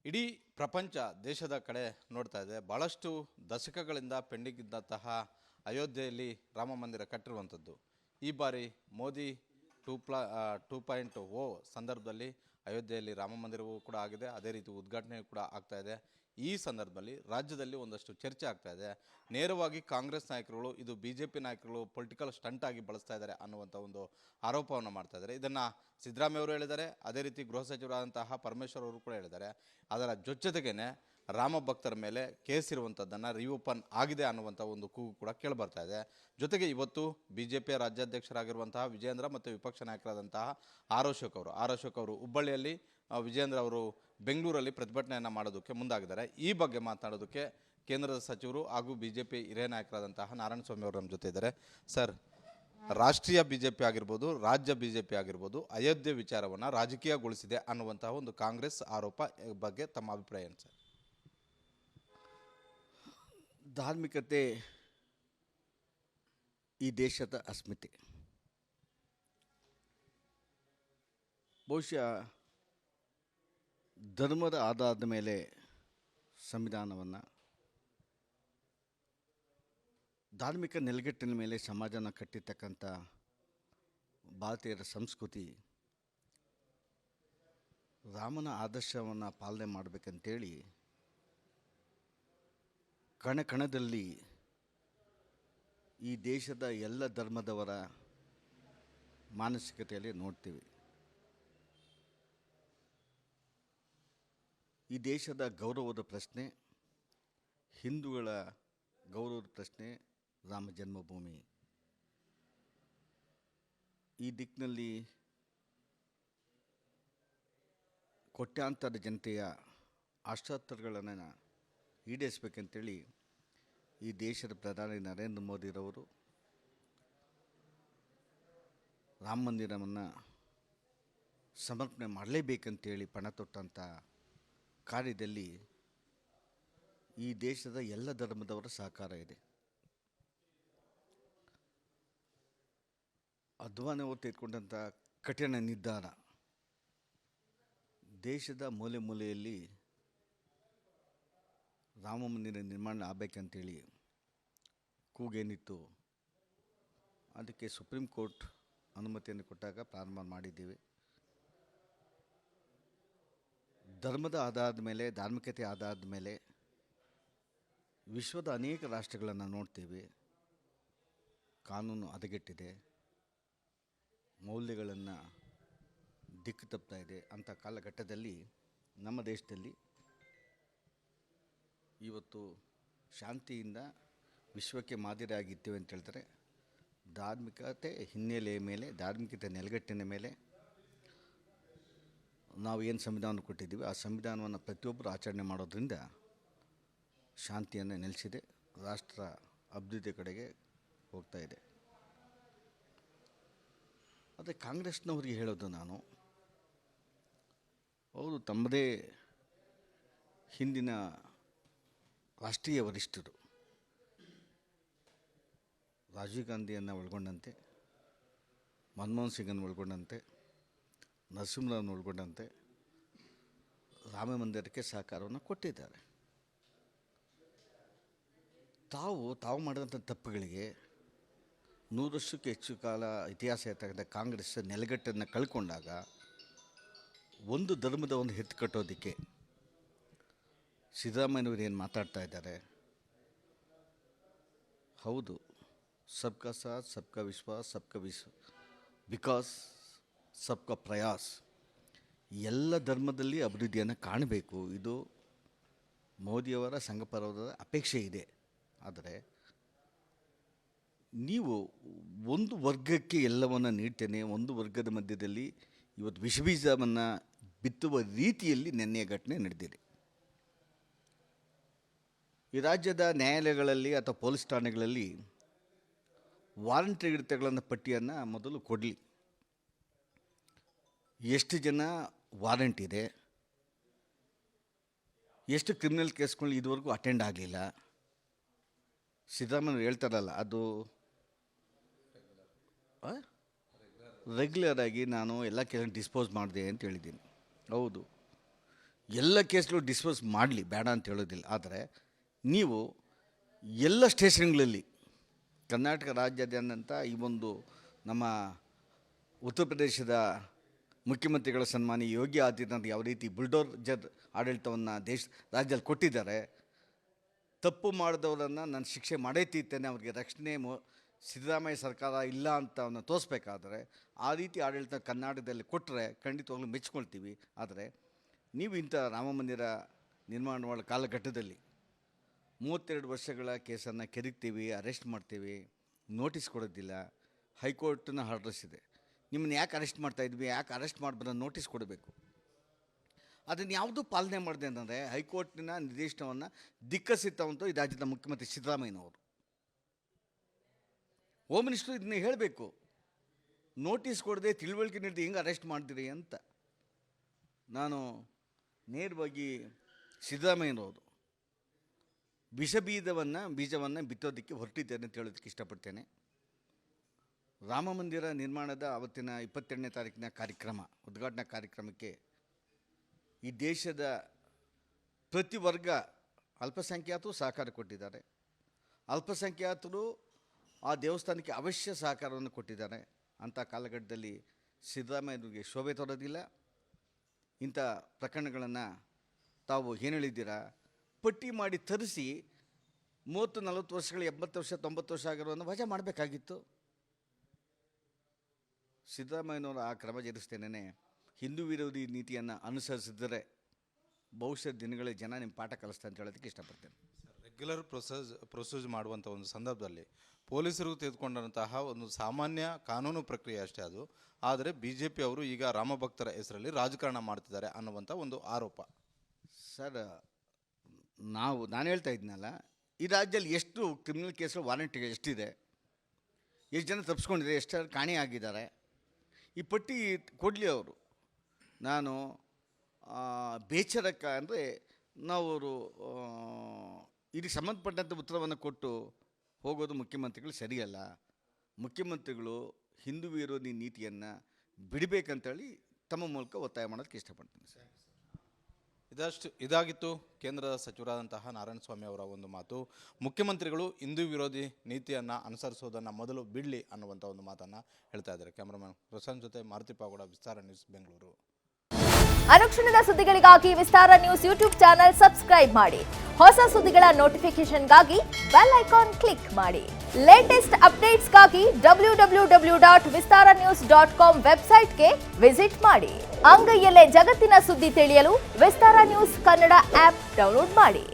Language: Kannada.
ಇಡೀ ಪ್ರಪಂಚ ದೇಶದ ಕಡೆ ನೋಡ್ತಾ ಇದೆ. ಭಾಳಷ್ಟು ದಶಕಗಳಿಂದ ಪೆಂಡಿಂಗ್ ಇದ್ದಂತಹ ಅಯೋಧ್ಯೆಯಲ್ಲಿ ರಾಮ ಮಂದಿರ ಕಟ್ಟಿರುವಂಥದ್ದು ಈ ಬಾರಿ ಮೋದಿ 2.0 ಸಂದರ್ಭದಲ್ಲಿ ಅಯೋಧ್ಯೆಯಲ್ಲಿ ರಾಮ ಮಂದಿರವೂ ಕೂಡ ಆಗಿದೆ. ಅದೇ ರೀತಿ ಉದ್ಘಾಟನೆ ಕೂಡ ಆಗ್ತಾ ಇದೆ. ಈ ಸಂದರ್ಭದಲ್ಲಿ ರಾಜ್ಯದಲ್ಲಿ ಒಂದಷ್ಟು ಚರ್ಚೆ ಆಗ್ತಾ ಇದೆ. ನೇರವಾಗಿ ಕಾಂಗ್ರೆಸ್ ನಾಯಕರುಗಳು ಇದು BJP ನಾಯಕರುಗಳು ಪೊಲಿಟಿಕಲ್ ಸ್ಟಂಟ್ ಆಗಿ ಬಳಸ್ತಾ ಇದ್ದಾರೆ ಅನ್ನುವಂಥ ಒಂದು ಆರೋಪವನ್ನು ಮಾಡ್ತಾ ಇದ್ದಾರೆ. ಇದನ್ನು ಸಿದ್ದರಾಮಯ್ಯ ಅವರು ಹೇಳಿದ್ದಾರೆ. ಅದೇ ರೀತಿ ಗೃಹ ಸಚಿವರಾದಂತಹ ಪರಮೇಶ್ವರ್ ಅವರು ಕೂಡ ಹೇಳಿದ್ದಾರೆ. ಅದರ ಜೊತೆಗೇನೆ ರಾಮ ಭಕ್ತರ ಮೇಲೆ ಕೇಸ್ ಇರುವಂಥದ್ದನ್ನು ರಿಓಪನ್ ಆಗಿದೆ ಅನ್ನುವಂಥ ಒಂದು ಕೂಗು ಕೂಡ ಕೇಳಿಬರ್ತಾ ಇದೆ. ಜೊತೆಗೆ ಇವತ್ತು BJPಯ ರಾಜ್ಯಾಧ್ಯಕ್ಷರಾಗಿರುವಂತಹ ವಿಜೇಂದ್ರ ಮತ್ತು ವಿಪಕ್ಷ ನಾಯಕರಾದಂತಹ ಆರ್ ಅಶೋಕ್ ಅವರು ಹುಬ್ಬಳ್ಳಿಯಲ್ಲಿ, ವಿಜೇಂದ್ರ ಅವರು ಬೆಂಗಳೂರಲ್ಲಿ ಪ್ರತಿಭಟನೆಯನ್ನು ಮಾಡೋದಕ್ಕೆ ಮುಂದಾಗಿದ್ದಾರೆ. ಈ ಬಗ್ಗೆ ಮಾತನಾಡೋದಕ್ಕೆ ಕೇಂದ್ರದ ಸಚಿವರು ಹಾಗೂ BJP ಹಿರಿಯ ನಾಯಕರಾದಂತಹ ನಾರಾಯಣಸ್ವಾಮಿ ಅವರು ನಮ್ಮ ಜೊತೆ ಇದ್ದಾರೆ. ಸರ್, ರಾಷ್ಟ್ರೀಯ BJP ಆಗಿರ್ಬೋದು, ರಾಜ್ಯ BJP ಆಗಿರ್ಬೋದು, ಅಯೋಧ್ಯೆ ವಿಚಾರವನ್ನು ರಾಜಕೀಯಗೊಳಿಸಿದೆ ಅನ್ನುವಂತಹ ಒಂದು ಕಾಂಗ್ರೆಸ್ ಆರೋಪ ಬಗ್ಗೆ ತಮ್ಮ ಅಭಿಪ್ರಾಯ ಏನು ಸರ್? ಧಾರ್ಮಿಕತೆ ಈ ದೇಶದ ಅಸ್ಮಿತೆ. ಬಹುಶಃ ಧರ್ಮದ ಆಧಾರದ ಮೇಲೆ ಸಂವಿಧಾನವನ್ನು, ಧಾರ್ಮಿಕ ನೆಲೆಗಟ್ಟಿನ ಮೇಲೆ ಸಮಾಜನ ಕಟ್ಟಿರ್ತಕ್ಕಂಥ ಭಾರತೀಯರ ಸಂಸ್ಕೃತಿ ರಾಮನ ಆದರ್ಶವನ್ನು ಪಾಲನೆ ಮಾಡಬೇಕಂತೇಳಿ ಕಣಕಣದಲ್ಲಿ ಈ ದೇಶದ ಎಲ್ಲ ಧರ್ಮದವರ ಮಾನಸಿಕತೆಯಲ್ಲಿ ನೋಡ್ತೀವಿ. ಈ ದೇಶದ ಗೌರವದ ಪ್ರಶ್ನೆ, ಹಿಂದೂಗಳ ಗೌರವದ ಪ್ರಶ್ನೆ, ರಾಮ ಜನ್ಮಭೂಮಿ. ಈ ದಿಕ್ಕಿನಲ್ಲಿ ಕೋಟ್ಯಾಂತರ ಜನತೆಯ ಆಶೋತ್ತರಗಳನ್ನು ಈಡೇರಿಸಬೇಕಂತೇಳಿ ಈ ದೇಶದ ಪ್ರಧಾನಿ ನರೇಂದ್ರ ಮೋದಿರವರು ರಾಮ ಮಂದಿರವನ್ನು ಸಮರ್ಪಣೆ ಮಾಡಲೇಬೇಕಂತೇಳಿ ಪಣ ತೊಟ್ಟಂಥ ಕಾರ್ಯದಲ್ಲಿ ಈ ದೇಶದ ಎಲ್ಲ ಧರ್ಮದವರ ಸಹಕಾರ ಇದೆ. ಅದ್ವಾನಿ ಅವರು ತೆಗೆದುಕೊಂಡಂಥ ಕಠಿಣ ನಿರ್ಧಾರ ದೇಶದ ಮೂಲೆ ಮೂಲೆಯಲ್ಲಿ ರಾಮ ಮಂದಿರ ನಿರ್ಮಾಣ ಆಗಬೇಕಂತೇಳಿ ಕೂಗೇನಿತ್ತು. ಅದಕ್ಕೆ ಸುಪ್ರೀಂ ಕೋರ್ಟ್ ಅನುಮತಿಯನ್ನು ಕೊಟ್ಟಾಗ ಪ್ರಾರಂಭ ಮಾಡಿದ್ದೀವಿ. ಧರ್ಮದ ಆಧಾರದ ಮೇಲೆ, ಧಾರ್ಮಿಕತೆ ಆಧಾರದ ಮೇಲೆ ವಿಶ್ವದ ಅನೇಕ ರಾಷ್ಟ್ರಗಳನ್ನು ನೋಡ್ತೀವಿ. ಕಾನೂನು ಹದಗೆಟ್ಟಿದೆ, ಮೌಲ್ಯಗಳನ್ನು ದಿಕ್ಕು ತಪ್ತಾ ಇದೆ. ಅಂಥ ಕಾಲಘಟ್ಟದಲ್ಲಿ ನಮ್ಮ ದೇಶದಲ್ಲಿ ಇವತ್ತು ಶಾಂತಿಯಿಂದ ವಿಶ್ವಕ್ಕೆ ಮಾದರಿಯಾಗಿದ್ದೇವೆ ಅಂತ ಹೇಳ್ತಾರೆ. ಧಾರ್ಮಿಕತೆ ಹಿನ್ನೆಲೆಯ ಮೇಲೆ, ಧಾರ್ಮಿಕತೆ ನೆಲೆಗಟ್ಟಿನ ಮೇಲೆ ನಾವು ಏನು ಸಂವಿಧಾನ ಕೊಟ್ಟಿದ್ದೀವಿ, ಆ ಸಂವಿಧಾನವನ್ನು ಪ್ರತಿಯೊಬ್ಬರು ಆಚರಣೆ ಮಾಡೋದ್ರಿಂದ ಶಾಂತಿಯನ್ನು ನೆಲೆಸಿದೆ, ರಾಷ್ಟ್ರ ಅಭಿವೃದ್ಧಿ ಕಡೆಗೆ ಹೋಗ್ತಾ ಇದೆ. ಆದರೆ ಕಾಂಗ್ರೆಸ್ನವ್ರಿಗೆ ಹೇಳೋದು ನಾನು, ಅವರು ತಮ್ಮದೇ ಹಿಂದಿನ ರಾಷ್ಟ್ರೀಯ ವರಿಷ್ಠರು ರಾಜೀವ್ ಗಾಂಧಿಯನ್ನು ಒಳಗೊಂಡಂತೆ, ಮನಮೋಹನ್ ಸಿಂಗನ್ನು ಒಳಗೊಂಡಂತೆ, ನರಸಿಂಹರಾವ್ನ ಒಳಗೊಂಡಂತೆ ರಾಮ ಮಂದಿರಕ್ಕೆ ಸಹಕಾರವನ್ನು ಕೊಟ್ಟಿದ್ದಾರೆ. ತಾವು ಮಾಡಿದಂಥ ತಪ್ಪುಗಳಿಗೆ 100 ವರ್ಷಕ್ಕೆ ಹೆಚ್ಚು ಕಾಲ ಇತಿಹಾಸ ಇರ್ತಕ್ಕಂಥ ಕಾಂಗ್ರೆಸ್ ನೆಲೆಗಟ್ಟನ್ನು ಕಳ್ಕೊಂಡಾಗ ಒಂದು ಧರ್ಮದ ಒಂದು ಹೆತ್ತು ಕಟ್ಟೋದಕ್ಕೆ ಸಿದ್ದರಾಮಯ್ಯನವರು ಏನು ಮಾತಾಡ್ತಾ ಇದ್ದಾರೆ? ಹೌದು, ಸಬ್ಕಾ ಸಾಥ್ ಸಬ್ಕಾ ವಿಶ್ವಾಸ್ ಸಬ್ಕಾ ವಿಕಾಸ್ ಸಬ್ಕಾ ಪ್ರಯಾಸ್, ಎಲ್ಲ ಧರ್ಮದಲ್ಲಿ ಅಭಿವೃದ್ಧಿಯನ್ನು ಕಾಣಬೇಕು, ಇದು ಮೋದಿಯವರ ಸಂಘಪರವಾದ ಅಪೇಕ್ಷೆ ಇದೆ. ಆದರೆ ನೀವು ಒಂದು ವರ್ಗಕ್ಕೆ ಎಲ್ಲವನ್ನು ನೀಡ್ತೇನೆ, ಒಂದು ವರ್ಗದ ಮಧ್ಯದಲ್ಲಿ ಇವತ್ತು ವಿಷಬೀಜವನ್ನು ಬಿತ್ತುವ ರೀತಿಯಲ್ಲಿ ನೆನ್ನೆಯ ಘಟನೆ ನಡೆದಿದೆ. ಈ ರಾಜ್ಯದ ನ್ಯಾಯಾಲಯಗಳಲ್ಲಿ ಅಥವಾ ಪೊಲೀಸ್ ಠಾಣೆಗಳಲ್ಲಿ ವಾರಂಟ್ ಹಿಡಿತಗಳನ್ನು ಪಟ್ಟಿಯನ್ನು ಮೊದಲು ಕೊಡಲಿ. ಎಷ್ಟು ಜನ ವಾರಂಟ್ ಇದೆ, ಎಷ್ಟು ಕ್ರಿಮಿನಲ್ ಕೇಸ್ಗಳು ಇದುವರೆಗೂ ಅಟೆಂಡ್ ಆಗಲಿಲ್ಲ. ಸಿದ್ದರಾಮಯ್ಯ ಹೇಳ್ತಾರಲ್ಲ, ಅದು ರೆಗ್ಯುಲರ್ ಆಗಿ ನಾನು ಎಲ್ಲ ಕೇಸ್ ಡಿಸ್ಪೋಸ್ ಮಾಡಿದೆ ಅಂತ ಹೇಳಿದ್ದೀನಿ. ಹೌದು, ಎಲ್ಲ ಕೇಸ್ಗಳು ಡಿಸ್ಪೋಸ್ ಮಾಡಲಿ, ಬೇಡ ಅಂತ ಹೇಳೋದಿಲ್ಲ. ಆದರೆ ನೀವು ಎಲ್ಲ ಸ್ಟೇಷನ್ಗಳಲ್ಲಿ ಕರ್ನಾಟಕ ರಾಜ್ಯಾದ್ಯಂತ ಈ ಒಂದು ನಮ್ಮ ಉತ್ತರ ಪ್ರದೇಶದ ಮುಖ್ಯಮಂತ್ರಿಗಳ ಸನ್ಮಾನಿ ಯೋಗಿ ಆದಿತ್ಯನಾಥ್ ಯಾವ ರೀತಿ ಬುಲ್ಡೋಜರ್ ಆಡಳಿತವನ್ನು ರಾಜ್ಯದಲ್ಲಿ ಕೊಟ್ಟಿದ್ದಾರೆ, ತಪ್ಪು ಮಾಡಿದವರನ್ನು ನಾನು ಶಿಕ್ಷೆ ಮಾಡೇ ತೀರ್ತೇನೆ, ಅವ್ರಿಗೆ ರಕ್ಷಣೆ ಸಿದ್ದರಾಮಯ್ಯ ಸರ್ಕಾರ ಇಲ್ಲ ಅಂತ ಅವನ್ನ ತೋರಿಸ್ಬೇಕಾದ್ರೆ ಆ ರೀತಿ ಆಡಳಿತ ಕರ್ನಾಟಕದಲ್ಲಿ ಕೊಟ್ಟರೆ ಖಂಡಿತವಾಗ್ಲೂ ಮೆಚ್ಕೊಳ್ತೀವಿ. ಆದರೆ ನೀವು ಇಂಥ ರಾಮ ಮಂದಿರ ನಿರ್ಮಾಣ ಮಾಡೋ ಕಾಲಘಟ್ಟದಲ್ಲಿ 32 ವರ್ಷಗಳ ಕೇಸನ್ನು ಕೆದಕ್ತೀವಿ, ಅರೆಸ್ಟ್ ಮಾಡ್ತೀವಿ, ನೋಟಿಸ್ ಕೊಡೋದಿಲ್ಲ. ಹೈಕೋರ್ಟ್ನ ಆರ್ಡರ್ಸ್ ಇದೆ. ನಿಮ್ಮನ್ನು ಯಾಕೆ ಅರೆಸ್ಟ್ ಮಾಡ್ತಾಯಿದ್ವಿ, ಯಾಕೆ ಅರೆಸ್ಟ್ ಮಾಡ್ಬಾರ್ದು ನೋಟಿಸ್ ಕೊಡಬೇಕು. ಅದನ್ನು ಯಾವುದೂ ಪಾಲನೆ ಮಾಡಿದೆ ಅಂತಂದರೆ ಹೈಕೋರ್ಟಿನ ನಿರ್ದೇಶನವನ್ನು ಧಿಕ್ಕರಿಸಿತ್ತವಂತೂ ಈ ರಾಜ್ಯದ ಮುಖ್ಯಮಂತ್ರಿ ಸಿದ್ದರಾಮಯ್ಯನವರು. ಹೋಮ್ ಮಿನಿಸ್ಟ್ರು ಇದನ್ನ ಹೇಳಬೇಕು, ನೋಟಿಸ್ ಕೊಡದೆ ತಿಳುವಳಿಕೆ ನೀಡದೆ ಹೆಂಗೆ ಅರೆಸ್ಟ್ ಮಾಡ್ತೀರಿ ಅಂತ. ನಾನು ನೇರವಾಗಿ ಸಿದ್ದರಾಮಯ್ಯನವರು ಬೀಜವನ್ನು ಬಿತ್ತೋದಕ್ಕೆ ಹೊರಟಿದ್ದೇನೆ ಅಂತ ಹೇಳೋದಕ್ಕೆ ಇಷ್ಟಪಡ್ತೇನೆ. ರಾಮ ಮಂದಿರ ನಿರ್ಮಾಣದ ಅವತ್ತಿನ 22ನೇ ತಾರೀಕಿನ ಕಾರ್ಯಕ್ರಮ, ಉದ್ಘಾಟನಾ ಕಾರ್ಯಕ್ರಮಕ್ಕೆ ಈ ದೇಶದ ಪ್ರತಿ ವರ್ಗ ಅಲ್ಪಸಂಖ್ಯಾತರು ಸಹಕಾರ ಕೊಟ್ಟಿದ್ದಾರೆ. ಅಲ್ಪಸಂಖ್ಯಾತರು ಆ ದೇವಸ್ಥಾನಕ್ಕೆ ಅವಶ್ಯ ಸಹಕಾರವನ್ನು ಕೊಟ್ಟಿದ್ದಾರೆ. ಅಂಥ ಕಾಲಘಟ್ಟದಲ್ಲಿ ಸಿದ್ದರಾಮಯ್ಯನಿಗೆ ಶೋಭೆ ತರೋದಿಲ್ಲ. ಇಂಥ ಪ್ರಕರಣಗಳನ್ನು ತಾವು ಏನು ಹೇಳಿದ್ದೀರಾ, ಪಟ್ಟಿ ಮಾಡಿ ತರಿಸಿ 30-40 ವರ್ಷಗಳು 80 ವರ್ಷ 90 ವರ್ಷ ಆಗಿರೋವನ್ನು ವಜಾ ಮಾಡಬೇಕಾಗಿತ್ತು. ಸಿದ್ದರಾಮಯ್ಯನವರು ಆ ಕ್ರಮ ಜರುಗಿಸ್ತೇನೆ ಹಿಂದೂ ವಿರೋಧಿ ನೀತಿಯನ್ನು ಅನುಸರಿಸಿದರೆ ಬಹುಶಃ ದಿನಗಳ ಜನ ನಿಮ್ಮ ಪಾಠ ಕಲಿಸ್ತಾ ಅಂತ ಹೇಳೋದಕ್ಕೆ ಇಷ್ಟಪಡ್ತೇನೆ. ರೆಗ್ಯುಲರ್ ಪ್ರೊಸೀಜ್ ಮಾಡುವಂಥ ಒಂದು ಸಂದರ್ಭದಲ್ಲಿ ಪೊಲೀಸರು ತೆಗೆದುಕೊಂಡಂತಹ ಒಂದು ಸಾಮಾನ್ಯ ಕಾನೂನು ಪ್ರಕ್ರಿಯೆ ಅಷ್ಟೇ ಅದು. ಆದರೆ BJP ಅವರು ಈಗ ರಾಮಭಕ್ತರ ಹೆಸರಲ್ಲಿ ರಾಜಕಾರಣ ಮಾಡ್ತಿದ್ದಾರೆ ಅನ್ನುವಂಥ ಒಂದು ಆರೋಪ. ಸರ್, ನಾನು ಹೇಳ್ತಾ ಇದ್ನಲ್ಲ, ಈ ರಾಜ್ಯದಲ್ಲಿ ಎಷ್ಟು ಕ್ರಿಮಿನಲ್ ಕೇಸ್ಗಳು ವಾರಂಟ್ ಎಷ್ಟಿದೆ, ಎಷ್ಟು ಜನ ತಪ್ಪಿಸ್ಕೊಂಡಿದ್ದಾರೆ, ಎಷ್ಟು ಜನ ಕಾಣೆ ಆಗಿದ್ದಾರೆ, ಈ ಪಟ್ಟಿ ಕೊಡಲಿ ಅವರು. ನಾನು ಬೇಚರಕ್ಕೆ ಅಂದರೆ ನಾವು ಅವರು ಇದಕ್ಕೆ ಸಂಬಂಧಪಟ್ಟಂಥ ಉತ್ತರವನ್ನು ಕೊಟ್ಟು ಹೋಗೋದು ಮುಖ್ಯಮಂತ್ರಿಗಳು ಸರಿಯಲ್ಲ. ಮುಖ್ಯಮಂತ್ರಿಗಳು ಹಿಂದೂ ವಿರೋಧಿ ನೀತಿಯನ್ನು ಬಿಡಬೇಕಂತೇಳಿ ತಮ್ಮ ಮೂಲಕ ಒತ್ತಾಯ ಮಾಡೋದಕ್ಕೆ ಇಷ್ಟಪಡ್ತೀನಿ ಸರ್. ಇದಾಗಿತ್ತು ಕೇಂದ್ರದ ಸಚಿವರಾದಂತಹ ನಾರಾಯಣಸ್ವಾಮಿ ಅವರ ಒಂದು ಮಾತು. ಮುಖ್ಯಮಂತ್ರಿಗಳು ಹಿಂದೂ ವಿರೋಧಿ ನೀತಿಯನ್ನು ಅನುಸರಿಸೋದನ್ನು ಮೊದಲು ಬಿಡಲಿ ಅನ್ನುವಂಥ ಒಂದು ಮಾತನ್ನು ಹೇಳ್ತಾ ಇದ್ದಾರೆ. ಕ್ಯಾಮ್ರಾಮನ್ ಪ್ರಶಾಂತ್ ಜೊತೆ ಮಾರುತಿ ಪಾಗೋಡ, ವಿಸ್ತಾರ ನ್ಯೂಸ್, ಬೆಂಗಳೂರು. ಅನುಕ್ಷಣದ ಸುದ್ದಿಗಳಿಗಾಗಿ ವಿಸ್ತಾರ ನ್ಯೂಸ್ ಯೂಟ್ಯೂಬ್ ಚಾನೆಲ್ ಸಬ್ಸ್ಕ್ರೈಬ್ ಮಾಡಿ. ಹೊಸ ಸುದ್ದಿಗಳ ನೋಟಿಫಿಕೇಶನ್ಗಾಗಿ ಬೆಲ್ ಐಕಾನ್ ಕ್ಲಿಕ್ ಮಾಡಿ. ಲೇಟೆಸ್ಟ್ ಅಪ್ಡೇಟ್ಸ್ಗಾಗಿ www.vistaranews.com ವೆಬ್ಸೈಟ್ಗೆ ವಿಸಿಟ್ ಮಾಡಿ. ಅಂಗೈಯಲ್ಲೇ ಜಗತ್ತಿನ ಸುದ್ದಿ ತಿಳಿಯಲು ವಿಸ್ತಾರ ನ್ಯೂಸ್ ಕನ್ನಡ ಆಪ್ ಡೌನ್ಲೋಡ್ ಮಾಡಿ.